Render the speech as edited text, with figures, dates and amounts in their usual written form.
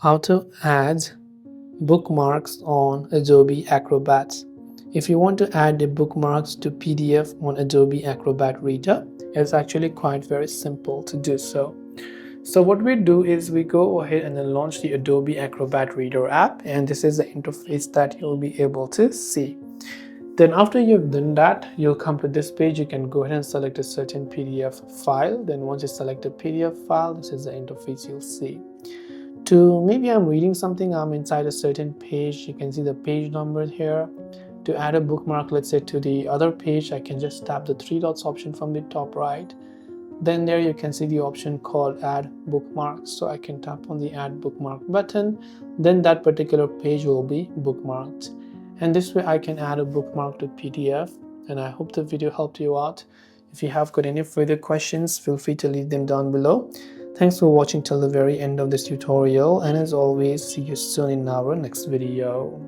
how to add bookmarks on Adobe Acrobat. If you want to add the bookmarks to PDF on Adobe Acrobat Reader, it's actually quite very simple to do so. So what we do is we go ahead and then launch the Adobe Acrobat Reader app, and this is the interface that you'll be able to see. Then after you've done that, you'll come to this page. You can go ahead and select a certain PDF file. Then once you select a PDF file, this is the interface you'll see. Maybe I'm reading something, I'm inside a certain page. You can see the page number here. To add a bookmark, let's say to the other page, I can just tap the three dots option from the top right. Then there you can see the option called add bookmarks. So I can tap on the add bookmark button. Then that particular page will be bookmarked. And this way I can add a bookmark to PDF. And I hope the video helped you out. If you have got any further questions, feel free to leave them down below. Thanks for watching till the very end of this tutorial, and as always, see you soon in our next video.